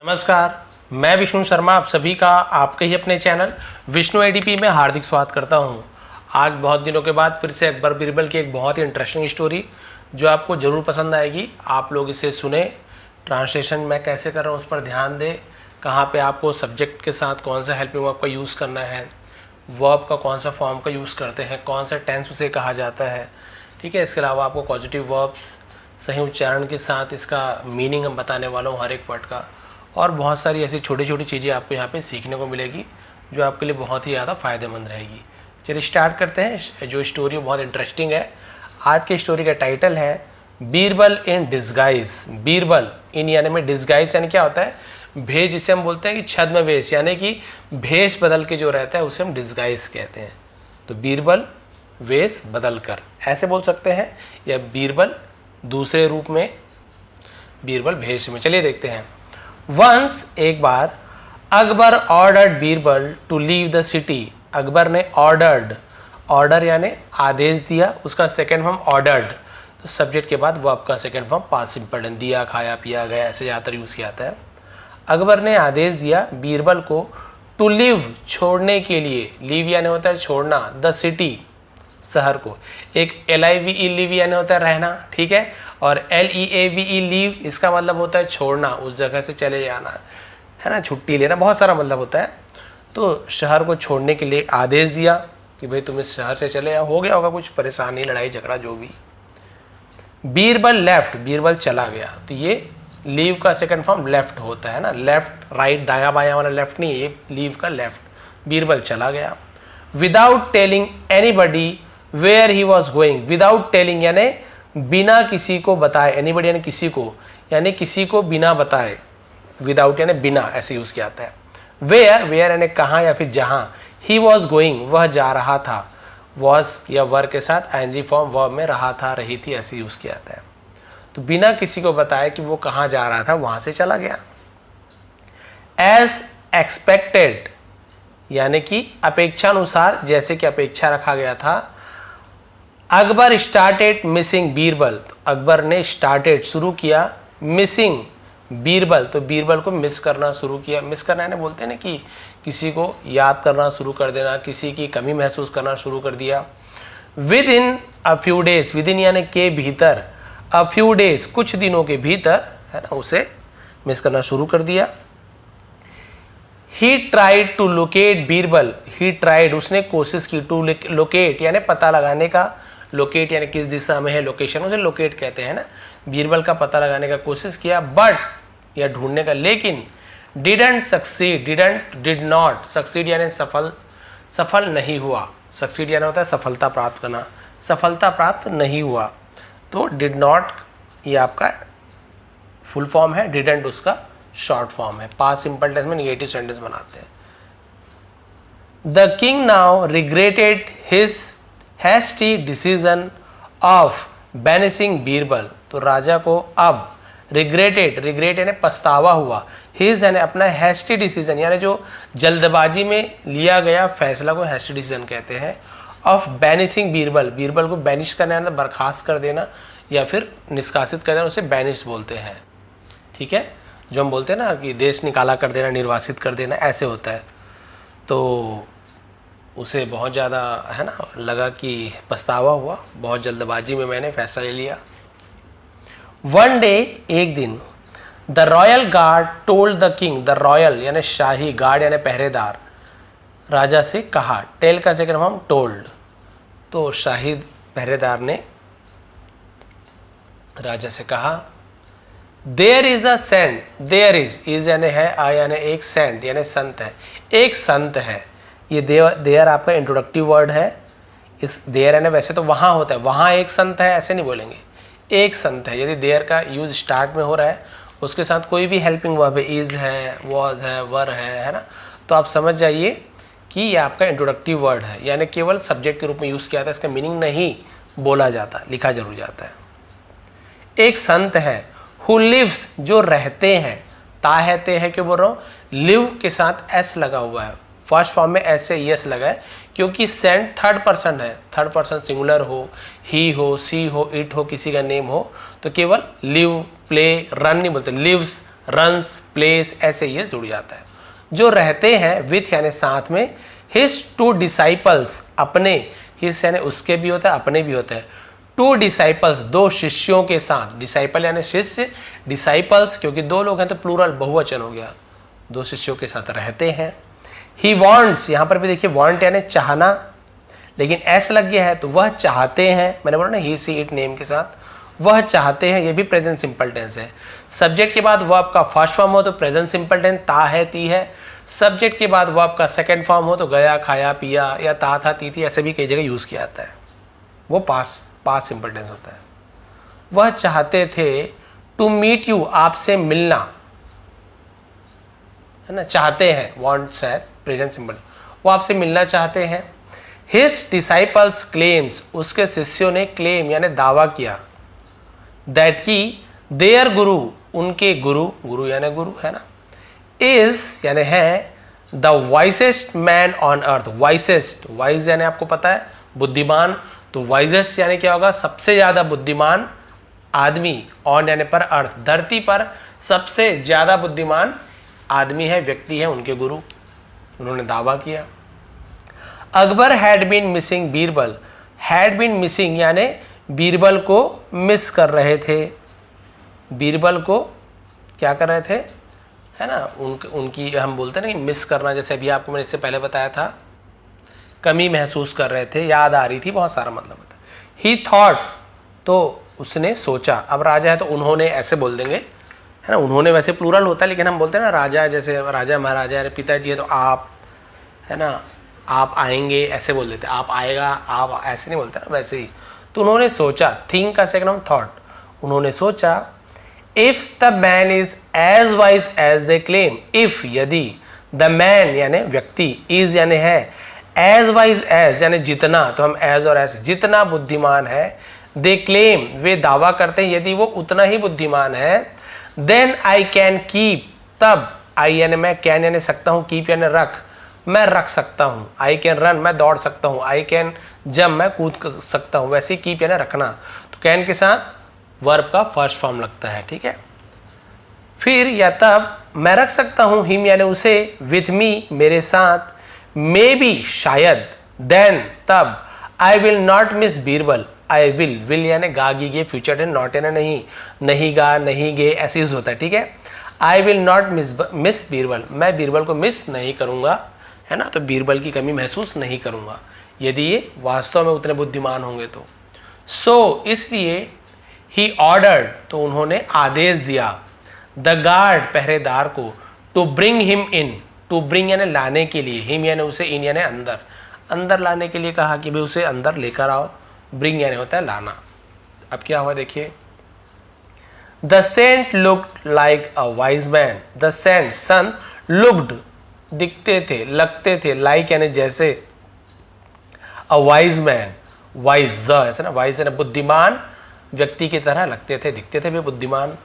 नमस्कार, मैं विष्णु शर्मा आप सभी का आपके ही अपने चैनल विष्णु एडीपी में हार्दिक स्वागत करता हूं। आज बहुत दिनों के बाद फिर से अकबर बीरबल की एक बहुत ही इंटरेस्टिंग स्टोरी जो आपको ज़रूर पसंद आएगी। आप लोग इसे सुने, ट्रांसलेशन मैं कैसे कर रहा हूं उस पर ध्यान दें, कहाँ पे आपको सब्जेक्ट के साथ कौन सा हेल्पिंग वर्ब का यूज़ करना है, वर्ब का कौन सा फॉर्म का यूज़ करते हैं, कौन सा टेंस उसे कहा जाता है। ठीक है, इसके अलावा आपको पॉजिटिव वर्ब्स सही उच्चारण के साथ इसका मीनिंग हम बताने वाला हूँ हर एक वर्ड का, और बहुत सारी ऐसी छोटी छोटी चीज़ें आपको यहाँ पे सीखने को मिलेगी जो आपके लिए बहुत ही ज़्यादा फ़ायदेमंद रहेगी। चलिए स्टार्ट करते हैं। जो स्टोरी बहुत इंटरेस्टिंग है। आज की स्टोरी का टाइटल है बीरबल इन डिस्गाइज। बीरबल इन यानी में डिस्गाइज यानी क्या होता है, भेष, जिसे हम बोलते हैं कि छद्म वेश, यानी कि भेष बदल के जो रहता है उसे हम डिस्गाइज कहते हैं। तो बीरबल वेश बदल कर ऐसे बोल सकते हैं, या बीरबल दूसरे रूप में, बीरबल भेष में। चलिए देखते हैं। वंस एक बार Akbar ordered Birbal to leave the city. Akbar ने ऑर्डर्ड, ऑर्डर यानी आदेश दिया, उसका सेकेंड फॉर्म ऑर्डर्ड। तो सब्जेक्ट के बाद वर्ब का second form past simple tense, दिया, खाया, पिया, गया, ऐसे ज़्यादातर यूज़ किया जाता है। अकबर ने आदेश दिया बीरबल को टू लीव, छोड़ने के लिए। लीव यानी होता है छोड़ना, द सिटी, शहर को। एक LIVE लीव यानी होता है रहना, ठीक है, और LEAVE लीव इसका मतलब होता है छोड़ना, उस जगह से चले जाना, है ना, छुट्टी लेना, बहुत सारा मतलब होता है। तो शहर को छोड़ने के लिए आदेश दिया कि भाई तुम इस शहर से चले जाओ, हो गया होगा कुछ परेशानी, लड़ाई झगड़ा जो भी। बीरबल लेफ्ट, बीरबल चला गया। तो ये लीव का सेकंड फॉर्म लेफ्ट होता है ना, लेफ्ट राइट दाया बाया वाला लेफ्ट नहीं, ये लीव का लेफ्ट। बीरबल चला गया without telling anybody where he was going. Without telling यानी बिना किसी को बताए, एनीबडी यानी किसी को, यानी किसी को बिना बताए। विदाउट यानी बिना, ऐसे यूज किया जाता है। वेयर, वेयर यानी कहाँ या फिर जहाँ। ही वॉज गोइंग, वह जा रहा था। वॉज या वर के साथ ING फॉर्म वर्ब में रहा था, रही थी, ऐसे यूज किया जाता है। तो बिना किसी को बताए कि वो कहाँ जा रहा था, वहां से चला गया। एज एक्सपेक्टेड यानी कि अपेक्षानुसार, जैसे कि अपेक्षा रखा गया था। Akbar started missing Birbal. तो अकबर ने स्टार्टेड शुरू किया, मिसिंग बीरबल, तो बीरबल को मिस करना शुरू किया। मिस करना यानी बोलते हैं ना कि किसी को याद करना शुरू कर देना, किसी की कमी महसूस करना शुरू कर दिया। With in a few days, with in यानी के भीतर, अ फ्यू डेज कुछ दिनों के भीतर, है ना, उसे मिस करना शुरू कर दिया। He tried to locate Birbal. He tried उसने कोशिश की, टू लोकेट यानी पता लगाने का, लोकेट यानी किस दिशा में है, लोकेशन उसे लोकेट कहते हैं ना। बीरबल का पता लगाने का कोशिश किया, बट या ढूंढने का, लेकिन didn't succeed, did not succeed यानी सफल नहीं हुआ। सक्सीड यानी होता है सफलता प्राप्त करना, सफलता प्राप्त नहीं हुआ। तो डिड नॉट ये आपका फुल फॉर्म है, डिडंट उसका शॉर्ट फॉर्म है। पास्ट सिंपल टेंस में निगेटिव सेंटेंस बनाते हैं। The king now regretted his hasty decision of banishing Birbal. तो राजा को अब रिग्रेटेड, रिग्रेट यानी पछतावा हुआ, हिज यानी अपना, हैस्टी डिसीजन यानी जो जल्दबाजी में लिया गया फैसला को हैस्टी डिसीजन कहते हैं, ऑफ बैनिशिंग बीरबल। बीरबल को बैनिश करना यानी बर्खास्त कर देना या फिर निष्कासित कर देना, उसे बैनिश बोलते हैं। ठीक है, जो हम बोलते हैं ना कि देश निकाला कर देना, निर्वासित कर देना, ऐसे होता है। तो उसे बहुत ज़्यादा, है ना, लगा कि पछतावा हुआ, बहुत जल्दबाजी में मैंने फैसला ले लिया। वन डे, एक दिन, the royal guard told the king. The royal यानी शाही, गार्ड यानी पहरेदार, राजा से कहा। टेल का सेकंड फॉर्म टोल्ड। तो शाही पहरेदार ने राजा से कहा, there is a saint. There is यानी है, आ यानी एक, सेंट यानी संत है, एक संत है। ये देयर आपका इंट्रोडक्टिव वर्ड है। इस देयर यानी वैसे तो वहाँ होता है, वहाँ एक संत है ऐसे नहीं बोलेंगे, एक संत है। यदि देयर का यूज स्टार्ट में हो रहा है, उसके साथ कोई भी हेल्पिंग वर्ब है, इज है, वॉज है, वर है ना, तो आप समझ जाइए कि ये आपका इंट्रोडक्टिव वर्ड है, यानी केवल सब्जेक्ट के रूप में यूज़ किया जाता है, इसका मीनिंग नहीं बोला जाता, लिखा जरूर जाता है। एक संत है, हु लिव्स जो रहते हैं, ताहते हैं, क्यों बोल रहा हूँ, लिव के साथ एस लगा हुआ है, फर्स्ट फॉर्म में ऐसे यस लगा है क्योंकि सेंट थर्ड पर्सन है, थर्ड पर्सन सिंगुलर हो, ही हो, सी हो, इट हो, किसी का नेम हो, तो केवल लिव, प्ले, रन नहीं बोलते, लिव्स, रन्स, प्लेस, ऐसे ये जुड़ जाता है। जो रहते हैं विथ यानी साथ में, हिज टू डिसाइपल्स अपने, हिज यानी उसके भी होता है अपने भी होता है, टू डिसाइपल्स दो शिष्यों के साथ, डिसाइपल यानी शिष्य, डिसाइपल्स क्योंकि दो लोग हैं तो प्लूरल बहुवचन हो गया, दो शिष्यों के साथ रहते हैं। ही वॉन्ट्स, यहाँ पर भी देखिए वॉन्ट यानी चाहना, लेकिन एस लग गया है तो वह चाहते हैं, मैंने बोला ना ही सी इट नेम के साथ, वह चाहते हैं, ये भी प्रेजेंट सिंपल टेंस है। सब्जेक्ट के बाद वर्ब का फर्स्ट फॉर्म हो तो प्रेजेंट सिंपल टेंस ता है ती है, सब्जेक्ट के बाद वर्ब का सेकंड फॉर्म हो तो गया खाया पिया या ता था ती थी, ऐसे भी कई जगह यूज किया जाता है, वो पास्ट सिंपल टेंस होता है। वह चाहते थे टू मीट यू, आपसे मिलना, है ना, चाहते हैं, वांट्स है प्रेजेंट सिंपल, वो आपसे मिलना चाहते हैं। हिज डिसाइपल्स क्लेम्स, उसके शिष्यों ने क्लेम यानी दावा किया, दैट की देयर गुरु, उनके गुरु, गुरु यानी गुरु है ना, इज यानी है the wisest man on earth, wisest, wise यानी आपको पता है बुद्धिमान, तो वाइजेस्ट यानी क्या होगा, सबसे ज्यादा बुद्धिमान आदमी, ऑन यानी पर अर्थ, धरती पर सबसे ज्यादा बुद्धिमान आदमी है, व्यक्ति है, उनके गुरु, उन्होंने दावा किया। Akbar had been missing Birbal, had been missing यानी बीरबल को मिस कर रहे थे, बीरबल को क्या कर रहे थे, है ना, उनकी हम बोलते हैं ना कि मिस करना, जैसे अभी आपको मैंने इससे पहले बताया था, कमी महसूस कर रहे थे, याद आ रही थी, बहुत सारा मतलब होता है। ही थॉट, तो उसने सोचा, अब राजा है तो उन्होंने ऐसे बोल देंगे, है ना, उन्होंने वैसे प्लूरल होता है लेकिन हम बोलते हैं ना राजा, जैसे राजा महाराजा है, पिताजी है तो आप, है ना, आप आएंगे ऐसे बोल देते, आप आएगा, आप ऐसे नहीं बोलते ना, वैसे ही। तो उन्होंने सोचा, थिंक का सेकंड हम थॉट, उन्होंने सोचा, if the man is as wise as they claim, if यदि, द मैन यानी व्यक्ति, इज यानी है, एज वाइज एज यानी जितना, तो हम एज और एज, जितना बुद्धिमान है, दे क्लेम वे दावा करते हैं, यदि वो उतना ही बुद्धिमान है, देन आई कैन कीप, तब आई यानी मैं, कैन यानी सकता हूँ, कीप यानी रख, मैं रख सकता हूँ, आई कैन रन मैं दौड़ सकता हूँ, आई कैन जंप मैं कूद सकता हूँ, वैसे कीप यानी रखना, तो कैन के साथ वर्ब का फर्स्ट फॉर्म लगता है, ठीक है। फिर या तब मैं रख सकता हूँ, हिम यानी उसे, विथ मी मेरे साथ, मे बी शायद, देन तब, I will not miss Birbal, I will यानी गा गी गे फ्यूचर टेंस, नॉट यानी नहीं, नहीं गा नहीं गे ऐसे यूज होता है, ठीक है। I will not miss Birbal, मैं बीरबल को मिस नहीं करूंगा, है ना, तो बीरबल की कमी महसूस नहीं करूंगा यदि ये वास्तव में उतने बुद्धिमान होंगे तो। सो इसलिए ही ऑर्डर्ड, तो उन्होंने आदेश दिया, द गार्ड पहरेदार को, to bring him in, to bring यानी लाने के लिए, हिम यानी उसे, इन यानी अंदर, अंदर लाने के लिए कहा कि भाई उसे अंदर लेकर आओ, ब्रिंग यानी होता है लाना। अब क्या हुआ देखिए, the saint looked like a wise man, the saint son, looked दिखते थे, लगते थे, लाइक यानी जैसे, अ वाइज मैन, वाइज ऐसा ना, वाइज यानी बुद्धिमान व्यक्ति की तरह लगते थे, दिखते थे भी बुद्धिमान।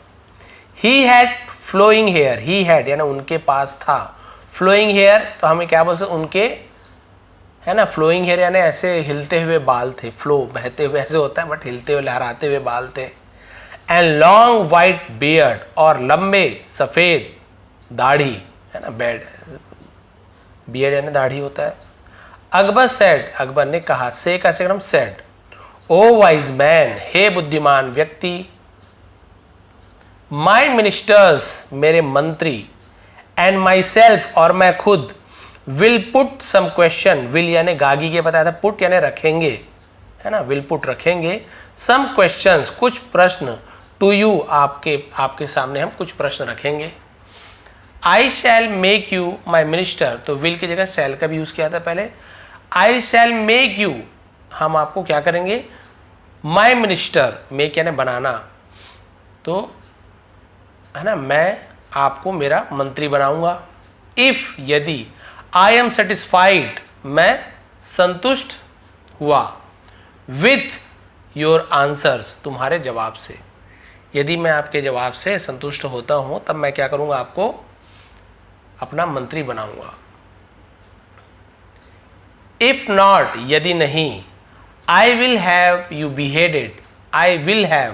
He had flowing hair, he had यानी उनके पास था, फ्लोइंग हेयर तो हमें क्या बोल सकते, उनके, है ना, फ्लोइंग हेयर यानी ऐसे हिलते हुए बाल थे, फ्लो बहते हुए ऐसे होता है बट हिलते हुए लहराते हुए बाल थे। एंड लॉन्ग वाइट बियर्ड, और लंबे सफेद दाढ़ी, है ना, बियर्ड यानी दाढ़ी होता है। अकबर सेड, अकबर ने कहा, से का सेकंड सेड, ओ वाइज मैन, हे बुद्धिमान व्यक्ति, माई मिनिस्टर्स मेरे मंत्री, एंड माई सेल्फ और मैं खुद, will put some question, will यानी गागी के बताया था, पुट यानी रखेंगे, है ना, विल पुट रखेंगे, सम क्वेश्चंस कुछ प्रश्न, टू यू आपके सामने हम कुछ प्रश्न रखेंगे। I shall make you my minister, तो विल की जगह शैल का भी यूज किया था पहले, आई शैल मेक यू, हम आपको क्या करेंगे, माई मिनिस्टर, मेक यानी बनाना, तो है ना, मैं आपको मेरा मंत्री बनाऊंगा। इफ यदि, आई एम सेटिस्फाइड मैं संतुष्ट हुआ, विथ योर आंसर्स तुम्हारे जवाब से, यदि मैं आपके जवाब से संतुष्ट होता हूं तब मैं क्या करूंगा, आपको अपना मंत्री बनाऊंगा। इफ नॉट यदि नहीं, I will have you beheaded, I will have,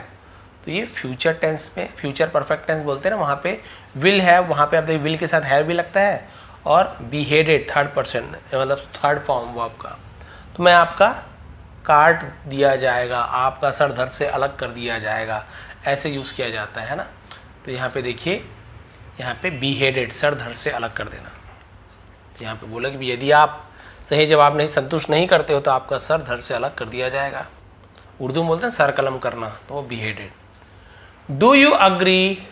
तो तो ये फ्यूचर टेंस में, फ्यूचर परफेक्ट टेंस बोलते हैं ना, वहाँ पे विल है, वहाँ पे आप देखिए विल के साथ है भी लगता है, और बिहेडेड थर्ड पर्सन मतलब थर्ड फॉर्म वो आपका, तो मैं आपका काट दिया जाएगा, आपका सर धड़ से अलग कर दिया जाएगा, ऐसे यूज़ किया जाता है ना। तो यहाँ पे देखिए, यहाँ पे बिहेडेड सर धड़ से अलग कर देना। तो यहाँ पे बोला कि यदि आप सही जवाब नहीं संतुष्ट नहीं करते हो तो आपका सर धड़ से अलग कर दिया जाएगा। उर्दू में बोलते हैं सर कलम करना, तो वो beheaded. Do you agree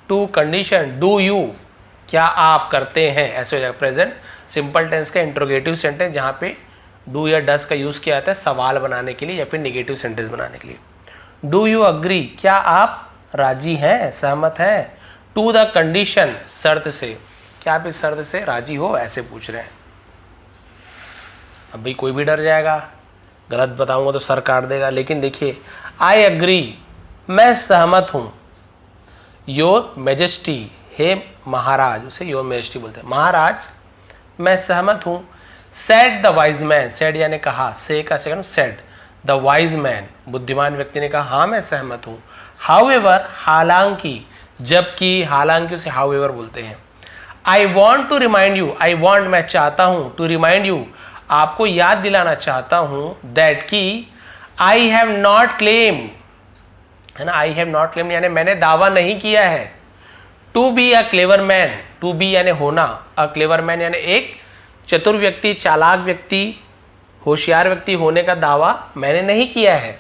to condition, do you क्या आप करते हैं, ऐसे हो जाएगा प्रेजेंट सिंपल टेंस का इंट्रोगेटिव सेंटेंस, जहाँ पे डू या डस का यूज़ किया जाता है सवाल बनाने के लिए या फिर नेगेटिव सेंटेंस बनाने के लिए। डू यू अग्री क्या आप राजी हैं, सहमत हैं, टू द कंडीशन शर्त से, क्या आप इस शर्त से राजी हो, ऐसे पूछ रहे हैं। अब भाई कोई भी डर जाएगा, गलत बताऊंगा तो सर काट देगा, लेकिन देखिए आई एग्री मैं सहमत हूँ, योर मेजेस्टी हे महाराज, उसे योर मेजेस्टी बोलते हैं, महाराज मैं सहमत हूँ। Said the wise man, said यानी कहा, से का second said, the wise man बुद्धिमान व्यक्ति ने कहा हाँ मैं सहमत हूँ। हाउएवर हालांकि, जबकि, हालांकि उसे हाउएवर बोलते हैं। I want to remind you, I want मैं चाहता हूँ, टू रिमाइंड यू आपको याद दिलाना चाहता हूँ, दैट की आई हैव नॉट क्लेम, है ना, आई हैव नॉट क्लेम यानी मैंने दावा नहीं किया है। To be a clever man, to be यानी होना, अ क्लेवर मैन यानी एक चतुर व्यक्ति, चालाक व्यक्ति, होशियार व्यक्ति होने का दावा मैंने नहीं किया है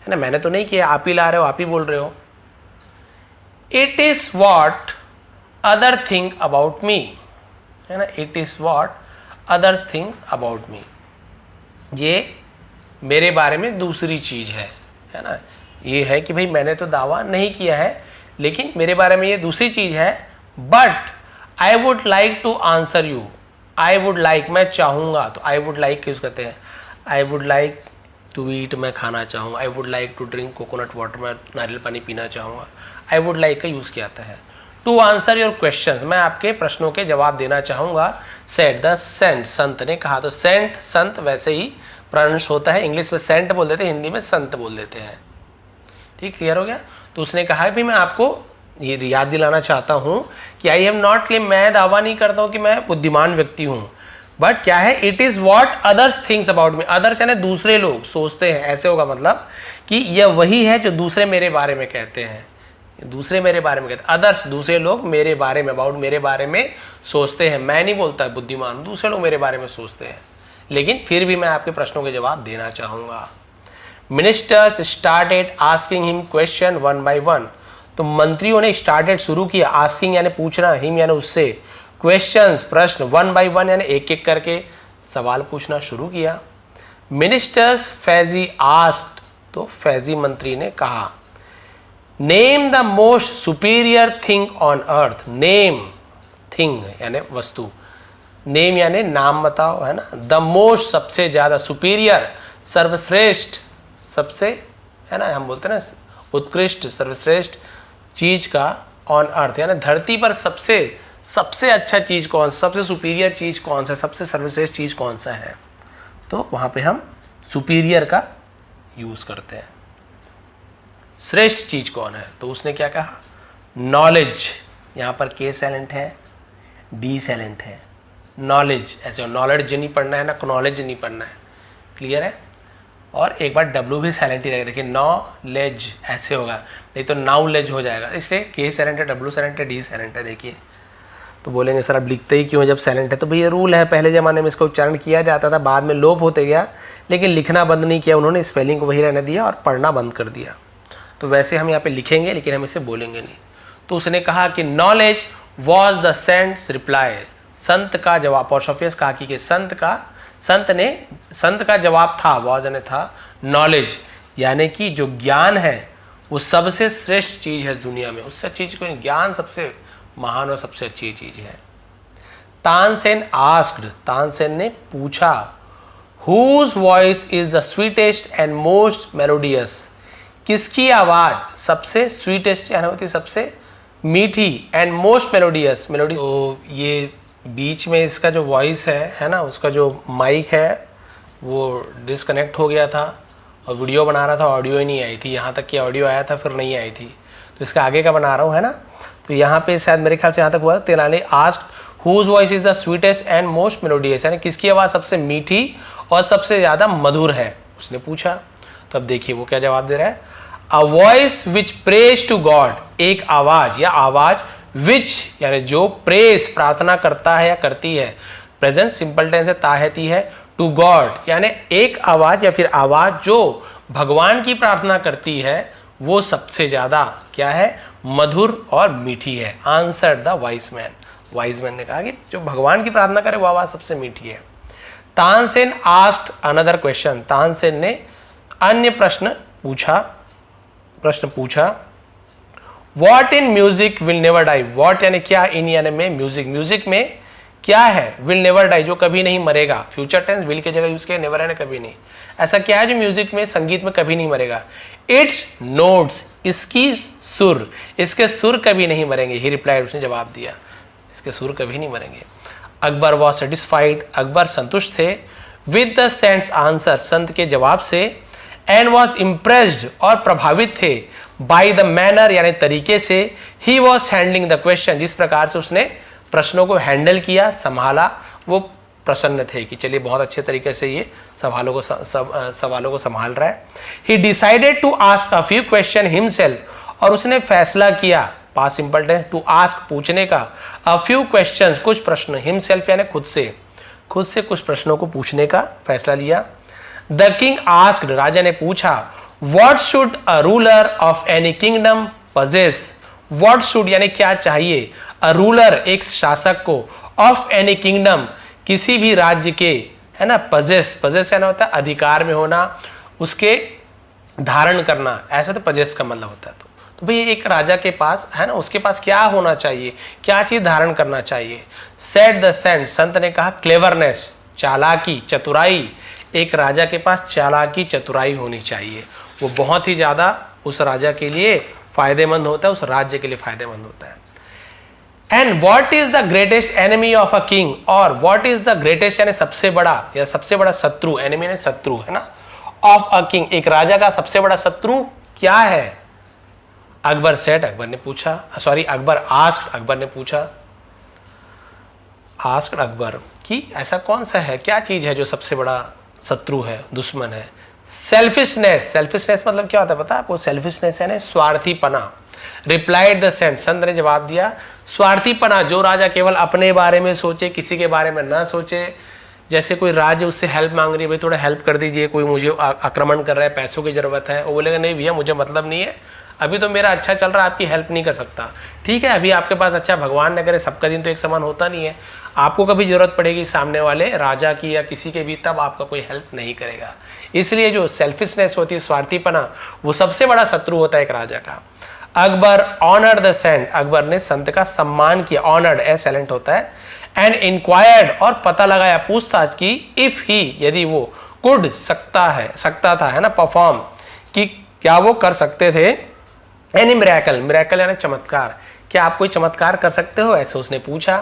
ना, मैंने तो नहीं किया, आप ही ला रहे हो, आप ही बोल रहे हो। It is what other think about me, है ना, it is what others things about me, ये मेरे बारे में दूसरी चीज है ना, ये है कि भाई मैंने तो दावा नहीं किया है लेकिन मेरे बारे में ये दूसरी चीज है। But I would like to answer you, I would like मैं चाहूँगा, तो आई वुड लाइक यूज़ करते हैं, I would like to eat मैं खाना चाहूँगा, I would like to drink coconut water मैं नारियल पानी पीना चाहूँगा, आई वुड लाइक का यूज़ किया जाता है। टू आंसर योर क्वेश्चंस मैं आपके प्रश्नों के जवाब देना चाहूँगा। सेड द सेंट संत ने कहा, तो सेंट संत वैसे ही प्रोनाउंस होता है, इंग्लिश में सेंट बोल देते हैं, हिंदी में संत बोल देते हैं। ठीक, क्लियर हो गया। तो उसने कहा भी मैं आपको ये याद दिलाना चाहता हूँ कि आई हैव नॉट क्लेम, मैं दावा नहीं करता हूँ कि मैं बुद्धिमान व्यक्ति हूँ, बट क्या है, it is what others things about me, others यानी दूसरे लोग सोचते हैं, ऐसे होगा मतलब कि यह वही है जो दूसरे मेरे बारे में कहते हैं, दूसरे मेरे बारे में कहते हैं, अदर्स दूसरे लोग मेरे बारे में, अबाउट मेरे बारे में सोचते हैं, मैं नहीं बोलता बुद्धिमान, दूसरे लोग मेरे बारे में सोचते हैं, लेकिन फिर भी मैं आपके प्रश्नों के जवाब देना चाहूँगा। Ministers started asking him question one by one, तो मंत्रियों ने स्टार्टेड शुरू किया, आस्किंग यानी पूछना, हिम यानी उससे, क्वेश्चंस प्रश्न, वन बाय वन यानी एक एक करके सवाल पूछना शुरू किया। मिनिस्टर्स फैजी आस्क्ड, तो फैजी मंत्री ने कहा, name the most superior thing on earth, name thing यानी वस्तु, नेम यानी नाम बताओ, है ना, द मोस्ट सबसे ज्यादा, सुपीरियर सर्वश्रेष्ठ, सबसे, है ना, हम बोलते हैं ना उत्कृष्ट सर्वश्रेष्ठ चीज का, ऑन अर्थ यानी धरती पर सबसे अच्छा चीज कौन, सबसे सुपीरियर चीज कौन सा, सबसे सर्वश्रेष्ठ चीज कौन सा है, तो वहां पे हम सुपीरियर का यूज करते हैं। श्रेष्ठ चीज कौन है, तो उसने क्या कहा, नॉलेज, यहां पर के साइलेंट है, डी साइलेंट है, नॉलेज, ऐसे नॉलेज नहीं पढ़ना है ना, नॉलेज नहीं पढ़ना है, क्लियर है। और एक बार डब्ल्यू भी साइलेंट ही रहेगा, देखिए नॉलेज ऐसे होगा, नहीं तो नाउलेज हो जाएगा, इसलिए के साइलेंट है, डब्ल्यू साइलेंट है, डी साइलेंट है। देखिए तो बोलेंगे सर अब लिखते ही क्यों जब साइलेंट है, तो भैया रूल है, पहले ज़माने में इसका उच्चारण किया जाता था, बाद में लोप होते गया, लेकिन लिखना बंद नहीं किया उन्होंने, स्पेलिंग को वही रहने दिया और पढ़ना बंद कर दिया। तो वैसे हम यहाँ पे लिखेंगे लेकिन हम इसे बोलेंगे नहीं। तो उसने कहा कि knowledge was the saints reply, संत का जवाब, अपोस्ट्रोफियस कहा कि संत का जवाब था, वॉज यानी था, नॉलेज यानी कि जो ज्ञान है वो सबसे श्रेष्ठ चीज है दुनिया में, उससे चीज को, ज्ञान सबसे महान और सबसे अच्छी चीज है। तानसेन आस्क्ड, तानसेन ने पूछा, whose voice is the sweetest and most melodious, किसकी आवाज सबसे स्वीटेस्ट यानी होती सबसे मीठी, एंड मोस्ट मेलोडियस, मेलोडियस, तो ये बीच में इसका जो वॉइस है ना, उसका जो माइक है वो डिस्कनेक्ट हो गया था, और वीडियो बना रहा था, ऑडियो ही नहीं आई थी, यहाँ तक कि ऑडियो आया था फिर नहीं आई थी, तो इसका आगे का बना रहा हूँ, है ना। तो यहाँ पे शायद मेरे ख्याल से यहाँ तक हुआ, Tenali asked whose voice is the sweetest and most melodious, यानी किसकी आवाज़ सबसे मीठी और सबसे ज़्यादा मधुर है, उसने पूछा। तो अब देखिए वो क्या जवाब दे रहा है, a voice which prays to God, एक आवाज़ या आवाज़ विच यानी जो प्रेज प्रार्थना करता है या करती है, प्रेजेंट सिंपल टेंस है, ताहती है, टू गॉड यानी एक आवाज़ या फिर आवाज़ जो भगवान की प्रार्थना करती है वो सबसे ज़्यादा क्या है, मधुर और मीठी है। Answer the wise man, wise man ने कहा कि जो भगवान की प्रार्थना करे वो आवाज़ सबसे मीठी है। Tansen asked another question, Tansen ने अन्य प्रश्न पूछा। What in music will never die, what यानी क्या, इन यानी में, म्यूजिक, म्यूजिक में क्या है, विल नेवर डाई जो कभी नहीं मरेगा, फ्यूचर टेंस विल की जगह यूज किया, नेवर यानी कभी नहीं, ऐसा क्या है जो म्यूजिक में, संगीत में कभी नहीं मरेगा। इट्स नोट्स, इसकी सुर, इसके सुर कभी नहीं मरेंगे, ही रिप्लाइड, उसने जवाब दिया, इसके सुर कभी नहीं मरेंगे। अकबर वॉज सेटिस्फाइड, अकबर संतुष्ट थे, विद द सेंट्स आंसर, संत के जवाब से, एंड वॉज इम्प्रेस्ड और प्रभावित थे, बाई द मैनर यानी तरीके से, he was handling the question, जिस प्रकार से उसने प्रश्नों को हैंडल किया, संभाला, वो प्रसन्न थे कि चलिए बहुत अच्छे तरीके से ये सवालों को संभाल रहा है। He decided to ask a few question himself, और उसने फैसला किया, past simple tense, to ask पूछने का, अ फ्यू क्वेश्चंस कुछ प्रश्न, हिमसेल्फ यानी खुद से कुछ प्रश्नों को पूछने का फैसला लिया। द किंग आस्क्ड, राजा ने पूछा, what should a ruler of any kingdom possess, what should यानी क्या चाहिए, अ रूलर एक शासक को, ऑफ एनी किंगडम किसी भी राज्य के, है ना, पजेस यानी होता है अधिकार में होना, उसके धारण करना, ऐसा तो पजेस का मतलब होता है। तो भाई एक राजा के पास, है ना, उसके पास क्या होना चाहिए, क्या चीज धारण करना चाहिए। सेड द सेंट, संत ने कहा, क्लेवरनेस, चालाकी, चतुराई, एक राजा के पास चालाकी चतुराई होनी चाहिए, वो बहुत ही ज्यादा उस राजा के लिए फायदेमंद होता है, उस राज्य के लिए फायदेमंद होता है। And what is the greatest enemy of a king, और व्हाट इज द ग्रेटेस्ट यानी सबसे बड़ा या सबसे बड़ा शत्रु, एनिमी यानी शत्रु, है ना, ऑफ अ किंग, एक राजा का सबसे बड़ा शत्रु क्या है। अकबर सेड, अकबर ने पूछा, सॉरी अकबर आस्क्ड, अकबर ने पूछा, आस्क्ड अकबर कि ऐसा कौन सा है, क्या चीज है जो सबसे बड़ा शत्रु है, दुश्मन है। सेल्फिशनेस, सेल्फिशनेस मतलब क्या होता है पता है आपको, सेल्फिशनेस यानी स्वार्थीपना। रिप्लाइड द सेंट, संत ने जवाब दिया, स्वार्थीपना, जो राजा केवल अपने बारे में सोचे, किसी के बारे में ना सोचे, जैसे कोई राज्य उससे हेल्प मांग रही है, भाई थोड़ा हेल्प कर दीजिए, कोई मुझे आक्रमण कर रहा है, पैसों की जरूरत है, वो बोलेगा नहीं भैया मुझे मतलब नहीं है, अभी तो मेरा अच्छा चल रहा है, आपकी हेल्प नहीं कर सकता, ठीक है अभी आपके पास अच्छा, भगवान न करे सबका दिन तो एक समान होता नहीं है, आपको कभी जरूरत पड़ेगी सामने वाले राजा की या किसी के भी, तब आपका कोई हेल्प नहीं करेगा। इसलिए जो सेल्फिशनेस होती है, स्वार्थीपना, वो सबसे बड़ा शत्रु होता है एक राजा का। Akbar honoured the saint, Akbar ने संत का सम्मान किया, ऑनर्ड ए साइलेंट होता है, एंड इंक्वायर्ड और पता लगाया, पूछताछ की, इफ ही यदि वो, कुड सकता था, है ना, परफॉर्म कि क्या वो कर सकते थे, एनी मिरेकल, मिरेकल यानी चमत्कार, क्या आप कोई चमत्कार कर सकते हो, ऐसे उसने पूछा।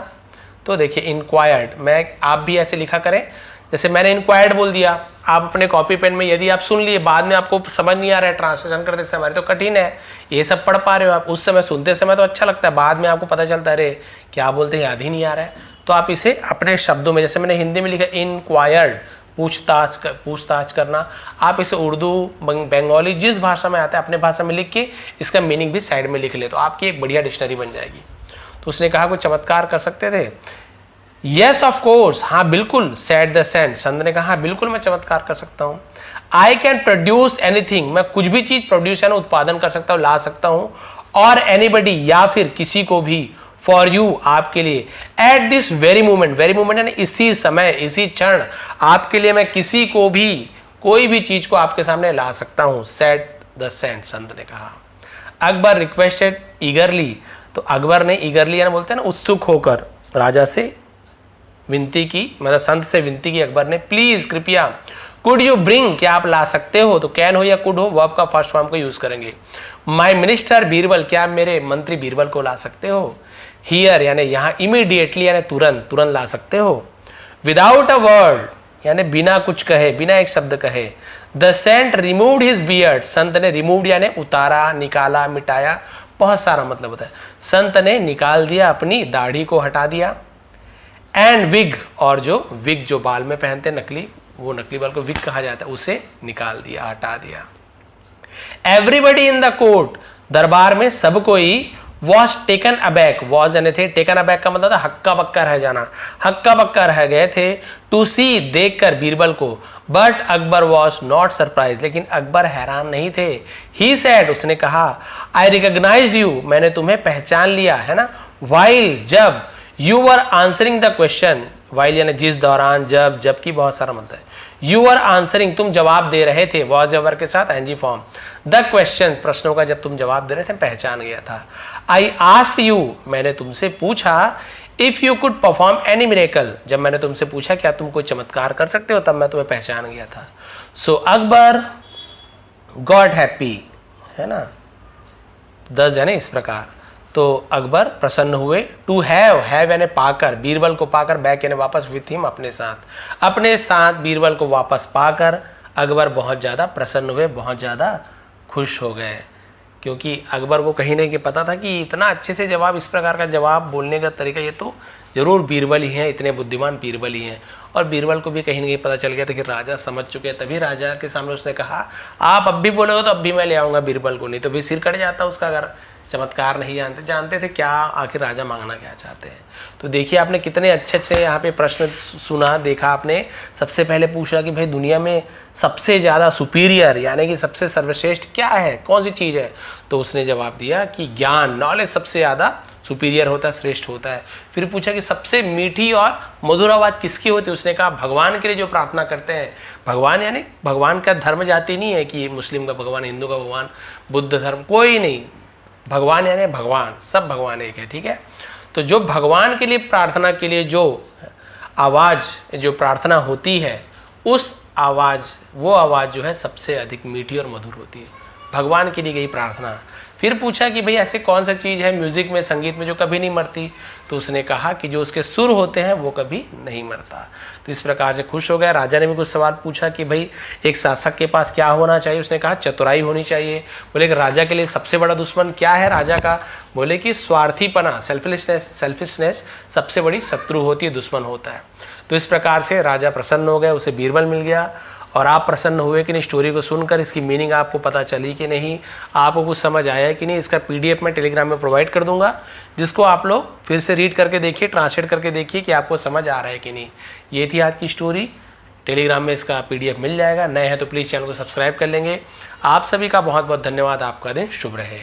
तो देखिए इंक्वायर्ड, आप भी ऐसे लिखा करें, जैसे मैंने इंक्वायर्ड बोल दिया, आप अपने कॉपी पेन में यदि आप सुन लिए, बाद में आपको समझ नहीं आ रहा है, ट्रांसलेशन करते समय तो कठिन है, ये सब पढ़ पा रहे हो आप, उस समय सुनते समय तो अच्छा लगता है, बाद में आपको पता चलता है अरे क्या बोलते हैं याद ही नहीं आ रहा है, तो आप इसे अपने शब्दों में, जैसे मैंने हिंदी में लिखा इंक्वायर्ड, पूछताछ करना, आप इसे उर्दू बंगाली जिस भाषा में आता है अपने भाषा में लिख के इसका मीनिंग भी साइड में लिख ले, तो आपकी एक बढ़िया डिक्शनरी बन जाएगी। तो उसने कहा कोई चमत्कार कर सकते थे। यस ऑफ कोर्स, हाँ बिल्कुल, सेड द सेंट, संत ने कहा हाँ बिल्कुल मैं चमत्कार कर सकता हूँ। आई कैन प्रोड्यूस एनीथिंग, मैं कुछ भी चीज प्रोड्यूस यानी उत्पादन कर सकता हूँ, ला सकता हूँ, और एनीबडी या फिर किसी को भी, फॉर यू आपके लिए, at this very moment, very moment यानी इसी समय, इसी क्षण, आपके लिए मैं किसी को भी, कोई भी चीज को आपके सामने ला सकता हूँ, सेड द सेंट, संत ने कहा। अकबर रिक्वेस्टेड ईगरली, तो अकबर ने ईगरली यानी बोलते हैं ना उत्सुक होकर, राजा से विनती की, मतलब संत से विनती की अकबर ने, प्लीज कृपया, कुड यू ब्रिंग, क्या आप ला सकते हो, तो कैन हो या कुड हो, वर्ब का फर्स्ट फॉर्म को यूज करेंगे। माय मिनिस्टर बीरबल, क्या आप मेरे मंत्री बीरबल को ला सकते हो। हियर यानी यहाँ, इमीडिएटली यानी तुरंत, तुरंत ला सकते हो। विदाउट अ वर्ड यानी बिना कुछ कहे, बिना एक शब्द कहे। The saint removed his beard, संत ने रिमूव्ड यानी उतारा, निकाला, मिटाया, बहुत सारा मतलब होता है। संत ने निकाल दिया, अपनी दाढ़ी को हटा दिया। एंड विग, और जो विग जो बाल में पहनते नकली, वो नकली बाल को विग कहा जाता है, उसे निकाल दिया, हटा दिया। एवरीबडी इन द कोर्ट, दरबार में सब कोई वॉज टेकन अबैक, वॉज यानी थे, टेकन अबैक का मतलब था हक्का बक्का रह जाना, हक्का बक्का रह गए थे, टू सी देखकर बीरबल को। But Akbar was not surprise, लेकिन अकबर हैरान नहीं थे। ही सेड, उसने कहा, आई रिकॉग्नाइज्ड यू, मैंने तुम्हें पहचान लिया है ना, वाइल जब, you were answering the question, while यानी जिस दौरान, जब की बहुत सारा मतलब है। यू आर आंसरिंग, तुम जवाब दे रहे थे, वॉज एवर के साथ एनजी फॉर्म। द क्वेश्चन, प्रश्नों का जब तुम जवाब दे रहे थे, पहचान गया था। आई आस्क्ड यू, मैंने तुमसे पूछा, if you could perform any miracle, जब मैंने तुमसे पूछा क्या तुम कोई चमत्कार कर सकते हो, तब मैं तुम्हें पहचान गया था। सो अकबर गॉट हैप्पी, है ना, 10 यानी इस प्रकार, तो अकबर प्रसन्न हुए। टू हैव यानी पाकर, बीरबल को पाकर, बैक यानी वापस, विथ हिम अपने साथ बीरबल को वापस पाकर अकबर बहुत ज़्यादा प्रसन्न हुए, बहुत ज़्यादा खुश हो गए, क्योंकि अकबर को कहीं नहीं कि पता था कि इतना अच्छे से जवाब, इस प्रकार का जवाब बोलने का तरीका, ये तो जरूर बीरबल ही हैं, इतने बुद्धिमान बीरबल ही हैं। और बीरबल को भी कहीं ना कहीं पता चल गया था कि राजा समझ चुके हैं, तभी राजा के सामने उसने कहा, आप अब भी बोलोगे तो अब भी मैं ले आऊँगा बीरबल को, नहीं तो भी सिर कट जाता उसका, अगर चमत्कार नहीं जानते थे क्या आखिर राजा मांगना क्या चाहते हैं। तो देखिए आपने कितने अच्छे यहाँ पे प्रश्न सुना, देखा आपने। सबसे पहले पूछा कि भाई दुनिया में सबसे ज़्यादा सुपीरियर यानी कि सबसे सर्वश्रेष्ठ क्या है, कौन सी चीज़ है, तो उसने जवाब दिया कि ज्ञान, नॉलेज सबसे ज़्यादा सुपीरियर होता है, श्रेष्ठ होता है। फिर पूछा कि सबसे मीठी और मधुर आवाज़ किसकी होती है, उसने कहा भगवान के लिए जो प्रार्थना करते हैं। भगवान यानी भगवान का धर्म जाति नहीं है कि मुस्लिम का भगवान, हिंदू का भगवान, बुद्ध धर्म, कोई नहीं, भगवान यानी भगवान, सब भगवान एक है, ठीक है। तो जो भगवान के लिए प्रार्थना के लिए जो आवाज़, जो प्रार्थना होती है, उस आवाज़, वो आवाज़ जो है सबसे अधिक मीठी और मधुर होती है, भगवान के लिए गई प्रार्थना। फिर पूछा कि भाई ऐसे कौन सा चीज़ है म्यूज़िक में, संगीत में जो कभी नहीं मरती, तो उसने कहा कि जो उसके सुर होते हैं वो कभी नहीं मरता। तो इस प्रकार से खुश हो गया। राजा ने भी कुछ सवाल पूछा कि भाई एक शासक के पास क्या होना चाहिए, उसने कहा चतुराई होनी चाहिए। बोले कि राजा के लिए सबसे बड़ा दुश्मन क्या है राजा का, बोले कि स्वार्थीपना, सेल्फिशनेस सबसे बड़ी शत्रु होती है, दुश्मन होता है। तो इस प्रकार से राजा प्रसन्न हो गए, उसे बीरबल मिल गया। और आप प्रसन्न हुए कि नहीं स्टोरी को सुनकर, इसकी मीनिंग आपको पता चली कि नहीं, आपको कुछ समझ आया कि नहीं, इसका PDF मैं टेलीग्राम में प्रोवाइड कर दूंगा, जिसको आप लोग फिर से रीड करके देखिए, ट्रांसलेट करके देखिए कि आपको समझ आ रहा है कि नहीं। ये थी आज की स्टोरी, टेलीग्राम में इसका PDF मिल जाएगा। नए हैं तो प्लीज़ चैनल को सब्सक्राइब कर लेंगे। आप सभी का बहुत बहुत धन्यवाद। आपका दिन शुभ रहे।